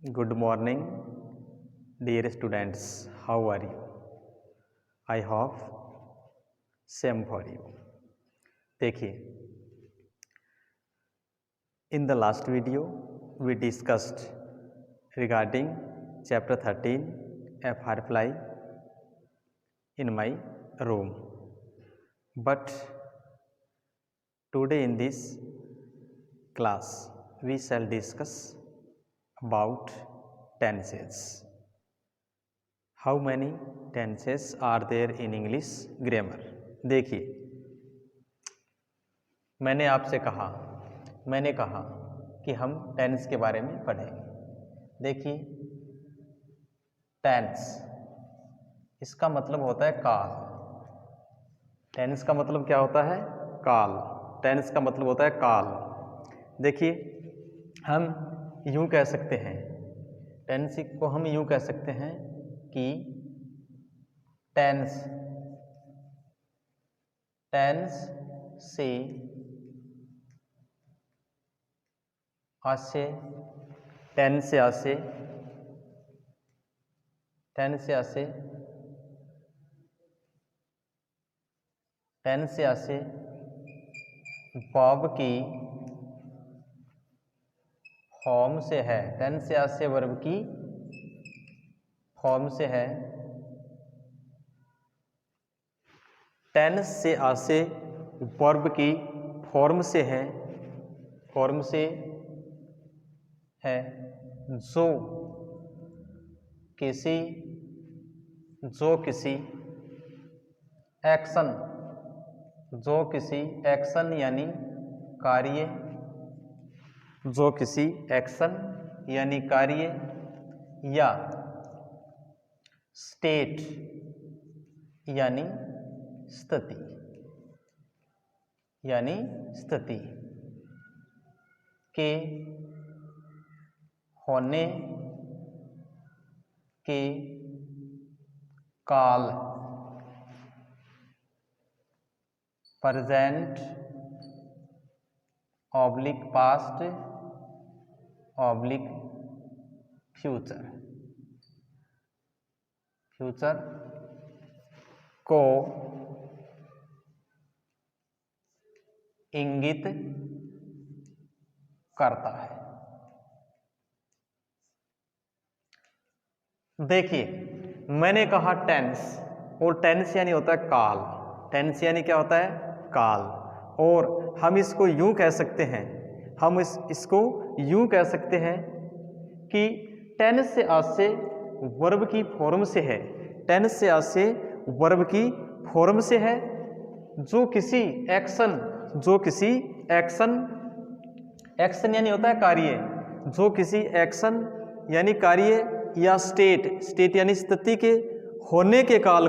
Good morning, dear students. How are you? I hope same for you. देखिए, in the last video we discussed regarding chapter 13 a firefly in my room. But today in this class we shall discuss about tenses. How many tenses are there in English grammar? देखिए, मैंने कहा कि हम tense के बारे में पढ़ेंगे। देखिए, टेंस इसका मतलब होता है काल। टेंस का मतलब क्या होता है? काल। टेंस का मतलब होता है काल। देखिए, हम यूं कह सकते हैं, टेंस को हम यूं कह सकते हैं कि टेंस से आसे वर्ब की फॉर्म से है। टेंस से आसे वर्ब की फॉर्म से है। टेंस से आसे वर्ब की फॉर्म से है जो किसी एक्शन यानी कार्य या स्टेट यानी स्थिति के होने के काल present oblique past oblique future को इंगित करता है। देखिए, मैंने कहा टेंस, और टेंस यानी होता है काल। टेंस यानी क्या होता है? काल। और हम इसको यूं कह सकते हैं, इसको यूं कह सकते हैं कि टेंस से आसे वर्ब की फॉर्म से है। टेंस से आसे वर्ब की फॉर्म से है जो किसी एक्शन यानी होता है कार्य, जो किसी एक्शन यानी कार्य या स्टेट यानी स्थिति के होने के काल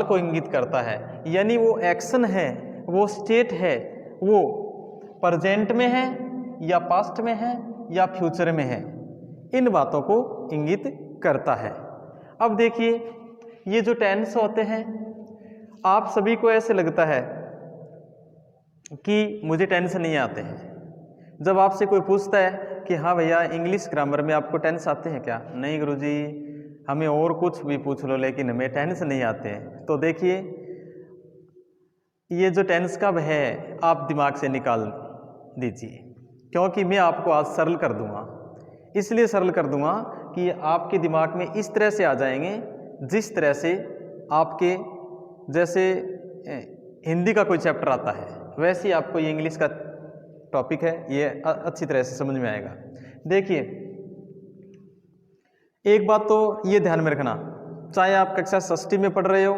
को इंगित करता है। यानी वो एक्शन है, वो स्टेट है, वो प्रेजेंट में है या पास्ट में है या फ्यूचर में है, इन बातों को इंगित करता है। अब देखिए, ये जो टेंस होते हैं, आप सभी को ऐसे लगता है कि मुझे टेंस नहीं आते हैं। जब आपसे कोई पूछता है कि हाँ भैया इंग्लिश ग्रामर में आपको टेंस आते हैं क्या? नहीं गुरुजी, हमें और कुछ भी पूछ लो लेकिन हमें टेंस नहीं आते हैं। तो देखिए, ये जो टेंस का है आप दिमाग से निकाल दीजिए, क्योंकि मैं आपको आज सरल कर दूंगा। इसलिए सरल कर दूंगा कि आपके दिमाग में इस तरह से आ जाएंगे जिस तरह से आपके जैसे हिंदी का कोई चैप्टर आता है, वैसे ही आपको ये इंग्लिश का टॉपिक है, ये अच्छी तरह से समझ में आएगा। देखिए, एक बात तो ये ध्यान में रखना, चाहे आप कक्षा 6वीं में पढ़ रहे हो,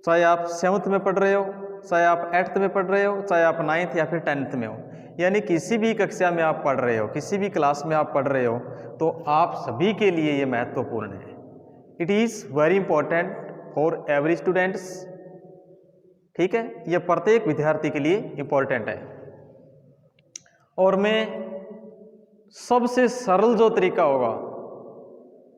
चाहे आप 7th में पढ़ रहे हो, चाहे आप 8th में पढ़ रहे हो, चाहे आप 9th या फिर 10th में हो, यानी किसी भी कक्षा में आप पढ़ रहे हो, किसी भी क्लास में आप पढ़ रहे हो, तो आप सभी के लिए ये महत्वपूर्ण है। It is very important for every students. ठीक है, यह प्रत्येक विद्यार्थी के लिए इंपॉर्टेंट है। और मैं सबसे सरल जो तरीका होगा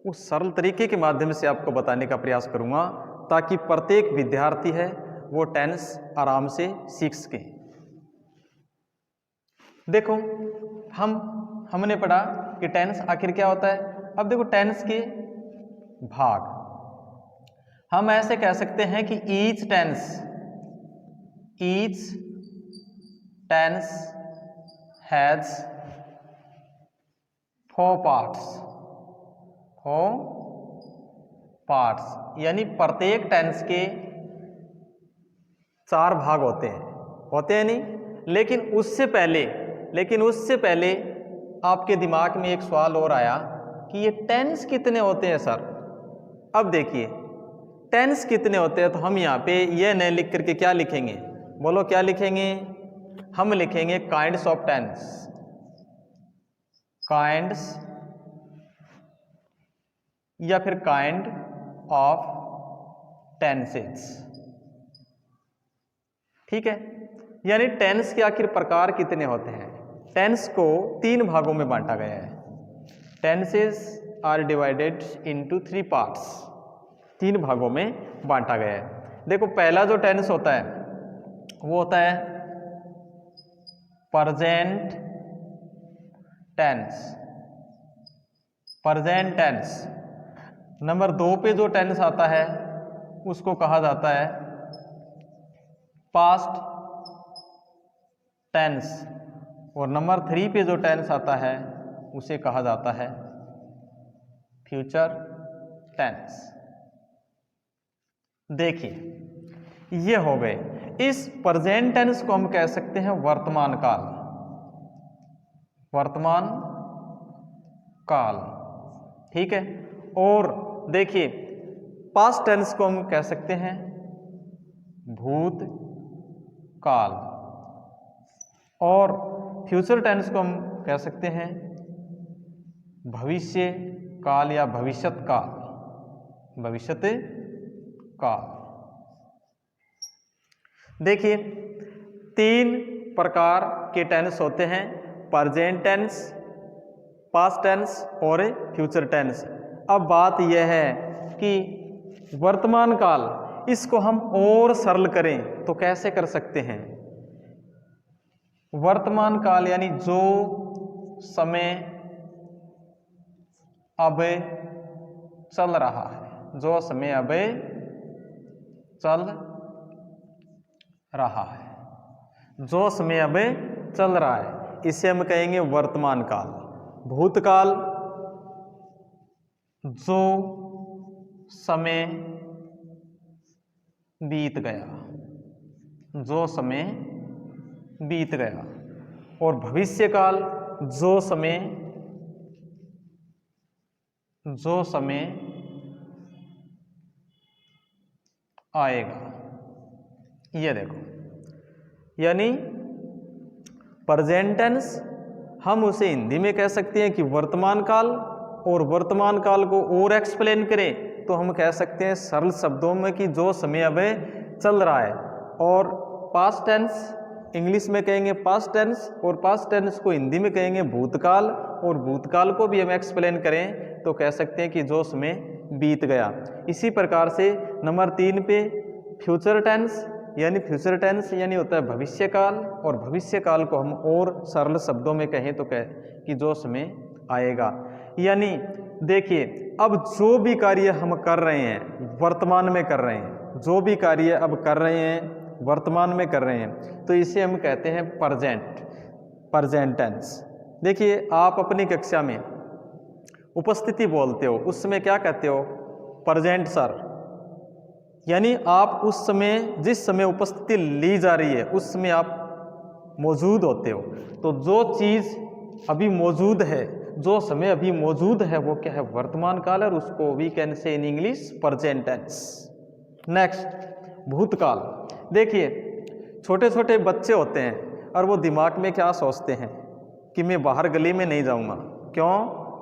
उस सरल तरीके के माध्यम से आपको बताने का प्रयास करूंगा, ताकि प्रत्येक विद्यार्थी है वो टेंस आराम से सीख सके। देखो, हमने पढ़ा कि टेंस आखिर क्या होता है। अब देखो टेंस के भाग हम ऐसे कह सकते हैं कि ईच टेंस हैज 4 पार्ट्स, यानी प्रत्येक टेंस के 4 भाग होते हैं नहीं। लेकिन उससे पहले आपके दिमाग में एक सवाल और आया कि ये टेंस कितने होते हैं सर। अब देखिए टेंस कितने होते हैं, तो हम यहाँ पे ये नहीं लिख करके क्या लिखेंगे, बोलो क्या लिखेंगे। हम लिखेंगे काइंड्स ऑफ या फिर काइंड ऑफ टेंसेस, ठीक है। यानी टेंस के आखिर प्रकार कितने होते हैं। टेंस को 3 भागों में बांटा गया है। Tenses are divided into 3 parts, 3 भागों में बांटा गया है। देखो पहला जो टेंस होता है वो होता है प्रेजेंट टेंस। नंबर 2 पे जो टेंस आता है उसको कहा जाता है पास्ट टेंस, और नंबर 3 पे जो टेंस आता है उसे कहा जाता है फ्यूचर टेंस। देखिए ये हो गए। इस प्रेजेंट टेंस को हम कह सकते हैं वर्तमान काल, ठीक है। और देखिए पास्ट टेंस को हम कह सकते हैं भूत काल, और फ्यूचर टेंस को हम कह सकते हैं भविष्य काल या भविष्यत काल। देखिए 3 प्रकार के टेंस होते हैं, प्रेजेंट टेंस, पास्ट टेंस और फ्यूचर टेंस। अब बात यह है कि वर्तमान काल, इसको हम और सरल करें तो कैसे कर सकते हैं। वर्तमान काल यानी जो समय अब चल रहा है, इसे हम कहेंगे वर्तमान काल। भूतकाल जो समय बीत गया, और भविष्यकाल जो समय आएगा। ये देखो, यानी प्रेजेंट टेंस हम उसे हिंदी में कह सकते हैं कि वर्तमान काल, और वर्तमान काल को और एक्सप्लेन करें तो हम कह सकते हैं सरल शब्दों में कि जो समय अब चल रहा है। और पास्ट टेंस इंग्लिश में कहेंगे पास्ट टेंस, और पास्ट टेंस को हिंदी में कहेंगे भूतकाल, और भूतकाल को भी हम एक्सप्लेन करें तो कह सकते हैं कि जो समय बीत गया। इसी प्रकार से नंबर 3 पे फ्यूचर टेंस यानी होता है भविष्यकाल, और भविष्यकाल को हम और सरल शब्दों में कहें तो कि जो समय आएगा। यानी देखिए अब जो भी कार्य हम कर रहे हैं वर्तमान में कर रहे हैं, जो भी कार्य अब कर रहे हैं वर्तमान में कर रहे हैं, तो इसे हम कहते हैं प्रेजेंट टेंस। देखिए आप अपनी कक्षा में उपस्थिति बोलते हो, उस समय क्या कहते हो, प्रेजेंट सर। यानी आप उस समय जिस समय उपस्थिति ली जा रही है उस समय आप मौजूद होते हो। तो जो चीज़ अभी मौजूद है, जो समय अभी मौजूद है, वो क्या है, वर्तमान काल है, और उसको we can say in English present tense. Next भूतकाल। देखिए छोटे छोटे बच्चे होते हैं और वो दिमाग में क्या सोचते हैं कि मैं बाहर गली में नहीं जाऊंगा।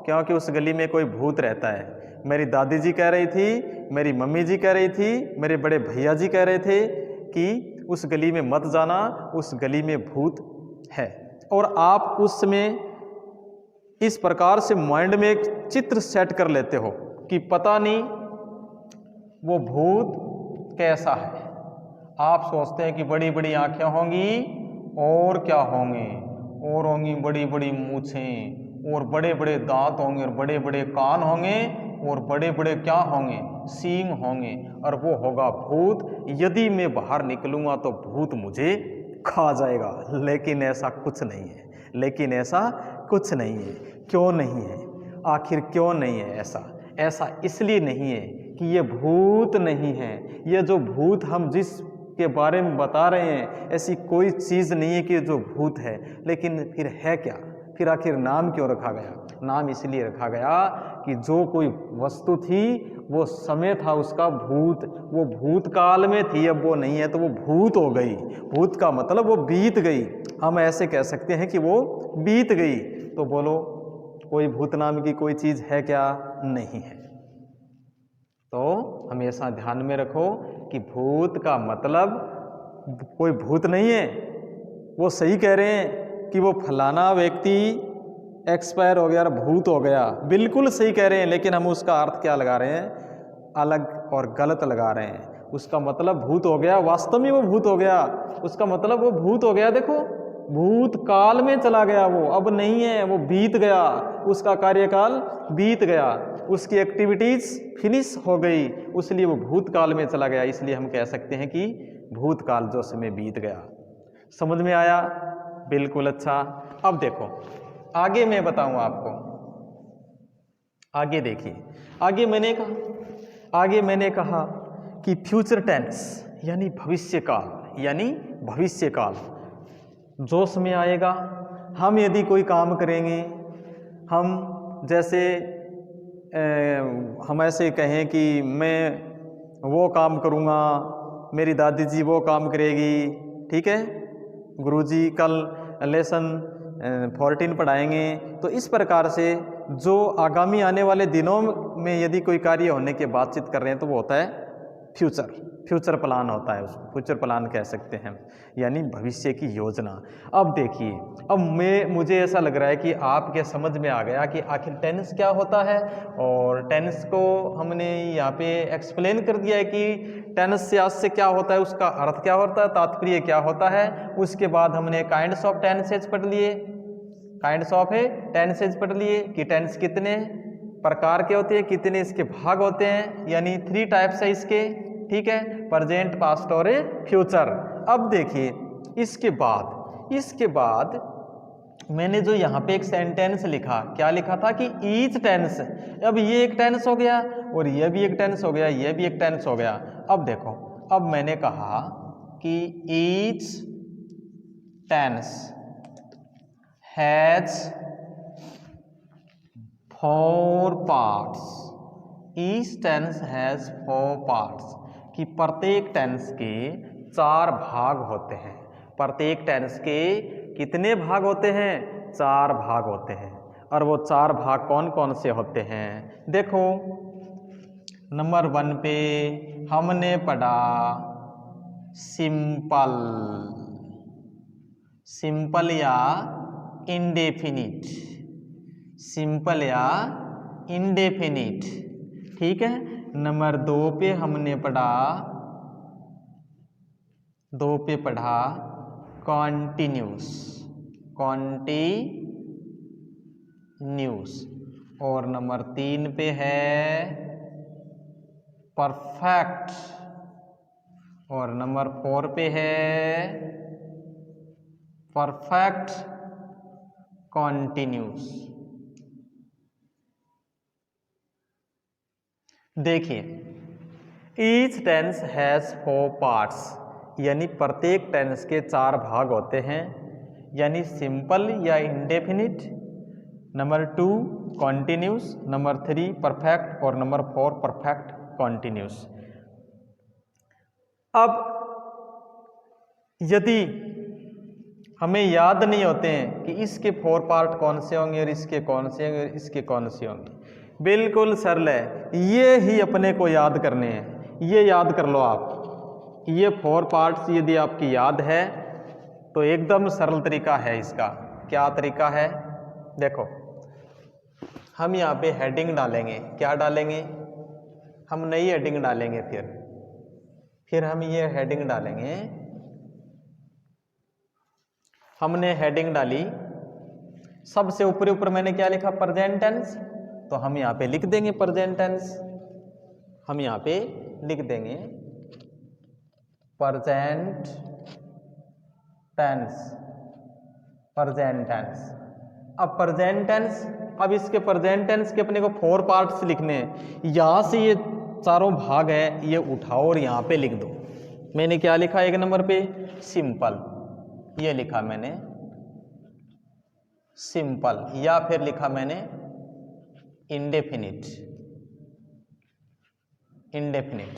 क्योंकि उस गली में कोई भूत रहता है। मेरी दादी जी कह रही थी, मेरी मम्मी जी कह रही थी, मेरे बड़े भैया जी कह रहे थे कि उस गली में मत जाना, उस गली में भूत है। और आप उस समय इस प्रकार से माइंड में एक चित्र सेट कर लेते हो कि पता नहीं वो भूत कैसा है। आप सोचते हैं कि बड़ी बड़ी आंखें होंगी, और क्या होंगी, और होंगी बड़ी बड़ी मूछें, और बड़े बड़े दांत होंगे और बड़े बड़े कान होंगे और बड़े बड़े क्या होंगे, सींग होंगे, और वो होगा भूत। यदि मैं बाहर निकलूंगा तो भूत मुझे खा जाएगा। लेकिन ऐसा कुछ नहीं है, लेकिन ऐसा कुछ नहीं है। क्यों नहीं है? आखिर क्यों नहीं है ऐसा? ऐसा इसलिए नहीं है कि ये भूत नहीं है। ये जो भूत हम जिस के बारे में बता रहे हैं, ऐसी कोई चीज़ नहीं है कि जो भूत है। लेकिन फिर है क्या? फिर आखिर नाम क्यों रखा गया? नाम इसलिए रखा गया कि जो कोई वस्तु थी वो समय था उसका भूत, वो भूतकाल में थी, अब वो नहीं है तो वो भूत हो गई। भूत का मतलब वो बीत गई। हम ऐसे कह सकते हैं कि वो बीत गई। तो बोलो कोई भूत नाम की कोई चीज़ है क्या? नहीं है। तो हमेशा ध्यान में रखो कि भूत का मतलब कोई भूत नहीं है। वो सही कह रहे हैं कि वो फलाना व्यक्ति एक्सपायर हो गया और भूत हो गया, बिल्कुल सही कह रहे हैं, लेकिन हम उसका अर्थ क्या लगा रहे हैं? अलग और गलत लगा रहे हैं। उसका मतलब भूत हो गया, वास्तव में वो भूत हो गया, उसका मतलब वो भूत हो गया। देखो भूत काल में चला गया, वो अब नहीं है, वो बीत गया, उसका कार्यकाल बीत गया, उसकी एक्टिविटीज फिनिश हो गई, इसलिए वो भूतकाल में चला गया। इसलिए हम कह सकते हैं कि भूतकाल जो समय बीत गया। समझ में आया? बिल्कुल। अच्छा, अब देखो आगे मैं बताऊं आपको। आगे देखिए, आगे मैंने कहा कि फ्यूचर टेंस यानी भविष्यकाल, यानी भविष्यकाल जो समय आएगा। हम यदि कोई काम करेंगे, हम जैसे हम ऐसे कहें कि मैं वो काम करूँगा, मेरी दादी जी वो काम करेगी, ठीक है, गुरुजी कल लेसन 14 पढ़ाएंगे। तो इस प्रकार से जो आगामी आने वाले दिनों में यदि कोई कार्य होने की बातचीत कर रहे हैं तो वो होता है फ्यूचर प्लान होता है, उसको फ्यूचर प्लान कह सकते हैं, यानी भविष्य की योजना। अब देखिए, अब मुझे ऐसा लग रहा है कि आपके समझ में आ गया कि आखिर टेंस क्या होता है, और टेंस को हमने यहाँ पे एक्सप्लेन कर दिया है कि टेंस से आज से क्या होता है, उसका अर्थ क्या होता है, तात्पर्य क्या होता है। उसके बाद हमने काइंड्स ऑफ टेंसेज पढ़ लिए, काइंड्स ऑफ टेंसेज पढ़ लिए कि टेंस कितने प्रकार के होते हैं, कितने इसके भाग होते हैं, यानी 3 टाइप्स है इसके, ठीक है, प्रेजेंट, पास्ट और फ्यूचर। अब देखिए इसके बाद मैंने जो यहाँ पे एक सेंटेंस लिखा, क्या लिखा था कि ईच टेंस। अब ये एक टेंस हो गया और ये भी एक टेंस हो गया, ये भी एक टेंस हो गया। अब देखो, अब मैंने कहा कि each tense has 4 parts. Each tense has 4 parts, कि प्रत्येक टेंस के 4 भाग होते हैं। प्रत्येक टेंस के कितने भाग होते हैं? 4 भाग होते हैं। और वो 4 भाग कौन कौन से होते हैं? देखो नंबर 1 पे हमने पढ़ा सिंपल, सिंपल या इंडेफिनिट, सिंपल या इंडेफिनिट, ठीक है। नंबर 2 पे हमने पढ़ा कॉन्टिन्यूस, और नंबर 3 पे है परफेक्ट, और नंबर 4 पे है परफेक्ट कॉन्टिन्यूस। देखिए, ईच टेंस हैज 4 पार्ट्स, यानी प्रत्येक टेंस के 4 भाग होते हैं, यानी सिंपल या indefinite, number 2 continuous, number 3 perfect और नंबर 4 परफेक्ट कॉन्टिन्यूस। अब यदि हमें याद नहीं होते हैं कि इसके 4 पार्ट कौन से होंगे और इसके कौन से होंगे और इसके कौन से होंगे, बिल्कुल सरल है, ये ही अपने को याद करने हैं। ये याद कर लो आप, ये 4 पार्ट्स यदि आपकी याद है तो एकदम सरल तरीका है इसका। क्या तरीका है? देखो, हम यहाँ पे हेडिंग डालेंगे। क्या डालेंगे? हम नई हेडिंग डालेंगे। फिर हम ये हेडिंग डालेंगे। हमने हेडिंग डाली सबसे ऊपर ऊपर मैंने क्या लिखा, प्रेजेंट टेंस, तो हम यहाँ पे लिख देंगे प्रेजेंट टेंस, हम यहाँ पे लिख देंगे प्रेजेंट टेंस, प्रेजेंट टेंस। अब प्रेजेंट टेंस, अब इसके प्रेजेंट टेंस के अपने को 4 पार्ट्स लिखने हैं। यहाँ से ये चारों भाग है, ये उठाओ और यहाँ पे लिख दो। मैंने क्या लिखा 1 नंबर पे, सिंपल, ये लिखा मैंने सिंपल, या फिर लिखा मैंने इंडेफिनिट, इंडेफिनिट।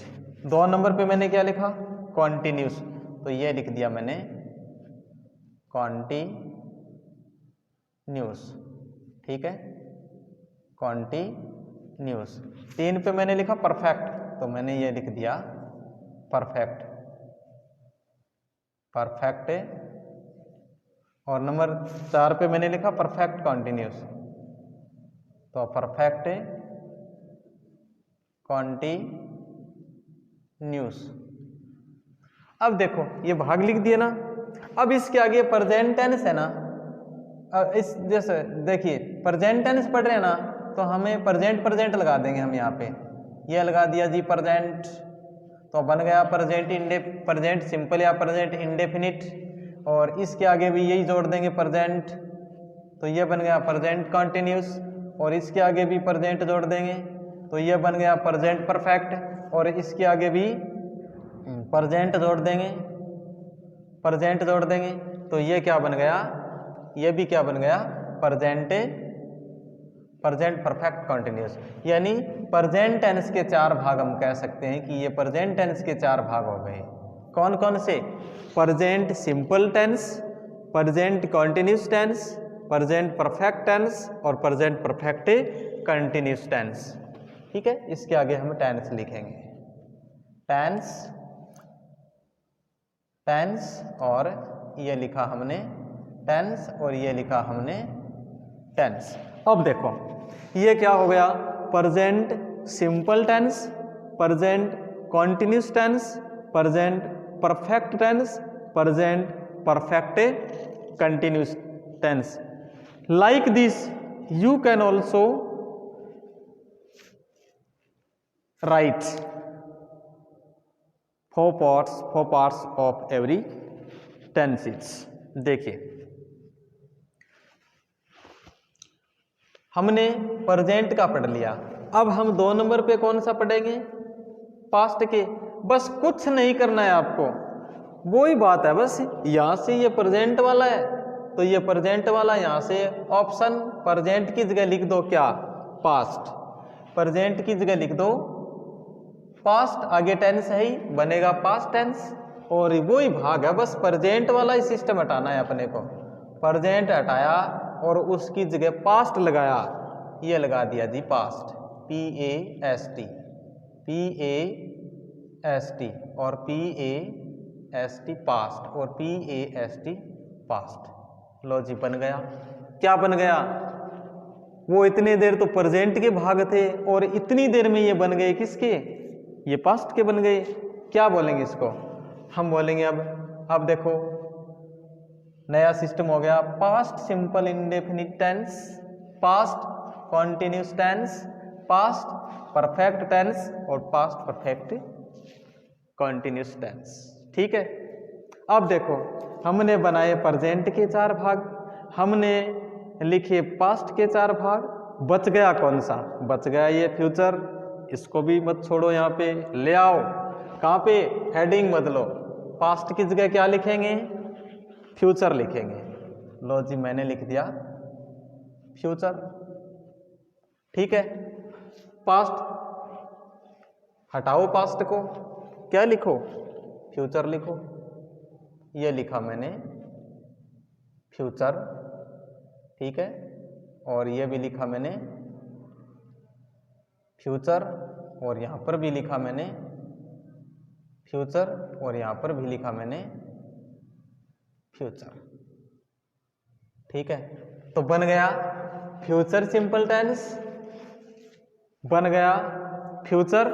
2 नंबर पे मैंने क्या लिखा, कॉन्टिन्यूस, तो ये लिख दिया मैंने कॉन्टिन्यूस, ठीक है, कॉन्टिन्यूस। 3 पे मैंने लिखा परफेक्ट, तो मैंने ये लिख दिया परफेक्ट, परफेक्ट। और नंबर 4 पे मैंने लिखा परफेक्ट कॉन्टिन्यूस, तो परफेक्ट कॉन्टिन्यूस। अब देखो ये भाग लिख दिया ना। अब इसके आगे प्रेजेंट टेंस है ना, इस जैसे देखिए प्रेजेंट टेंस पढ़ रहे हैं ना, तो हमें प्रेजेंट प्रेजेंट लगा देंगे हम यहाँ पे, ये लगा दिया जी प्रेजेंट, तो बन गया प्रेजेंट सिंपल या प्रेजेंट इंडेफिनिट। और इसके आगे भी यही जोड़ देंगे प्रेजेंट, तो ये बन गया प्रेजेंट कॉन्टिन्यूस। और इसके आगे भी प्रेजेंट जोड़ देंगे, तो ये बन गया प्रेजेंट परफेक्ट। और इसके आगे भी प्रेजेंट जोड़ देंगे, प्रेजेंट जोड़ देंगे, तो ये क्या बन गया, ये भी क्या बन गया, प्रेजेंट परफेक्ट कॉन्टिन्यूस। यानी प्रेजेंट टेंस के 4 भाग हम कह सकते हैं कि ये प्रेजेंट टेंस के 4 भाग हो गए। कौन कौन से, present simple tense, present continuous tense, present perfect tense और प्रेजेंट परफेक्ट कंटिन्यूस टेंस। ठीक है, इसके आगे हम टेंस लिखेंगे, टेंस, टेंस, और ये लिखा हमने टेंस, और ये लिखा हमने टेंस। अब देखो ये क्या हो गया, present simple tense, present continuous tense, present perfect tense, present perfect continuous tense. Like this you can also write 4 parts of every tenses। देखिए हमने प्रेजेंट का पढ़ लिया, अब हम 2 नंबर पे कौन सा पढ़ेंगे, पास्ट के। बस कुछ नहीं करना है आपको, वही बात है, बस यहां से ये प्रेजेंट वाला है तो ये प्रेजेंट वाला यहां से ऑप्शन प्रेजेंट की जगह लिख दो क्या, पास्ट, प्रेजेंट की जगह लिख दो पास्ट, आगे टेंस है ही बनेगा पास्ट टेंस। और वही भाग है, बस प्रेजेंट वाला ही सिस्टम हटाना है अपने को। प्रेजेंट हटाया और उसकी जगह पास्ट लगाया, ये लगा दिया जी पास्ट, PAST, PAST और PAST पास्ट और PAST पास्ट। लो जी बन गया। क्या बन गया, वो इतने देर तो प्रेजेंट के भाग थे और इतनी देर में ये बन गए किसके, ये पास्ट के बन गए। क्या बोलेंगे इसको, हम बोलेंगे अब देखो नया सिस्टम हो गया, past simple indefinite tense, past continuous tense, past perfect tense और पास्ट परफेक्ट कॉन्टिन्यूस टेंस। ठीक है, अब देखो हमने बनाए प्रेजेंट के 4 भाग, हमने लिखे पास्ट के 4 भाग, बच गया कौन सा, बच गया ये फ्यूचर। इसको भी मत छोड़ो, यहाँ पे ले आओ, कहाँ पे, हेडिंग बदलो, पास्ट की जगह क्या लिखेंगे, फ्यूचर लिखेंगे। लो जी मैंने लिख दिया फ्यूचर। ठीक है, पास्ट हटाओ, पास्ट को क्या लिखो, फ्यूचर लिखो, ये लिखा मैंने फ्यूचर। ठीक है, और ये भी लिखा मैंने फ्यूचर, और यहां पर भी लिखा मैंने फ्यूचर, और यहां पर भी लिखा मैंने फ्यूचर। ठीक है, तो बन गया फ्यूचर सिंपल टेंस, बन गया फ्यूचर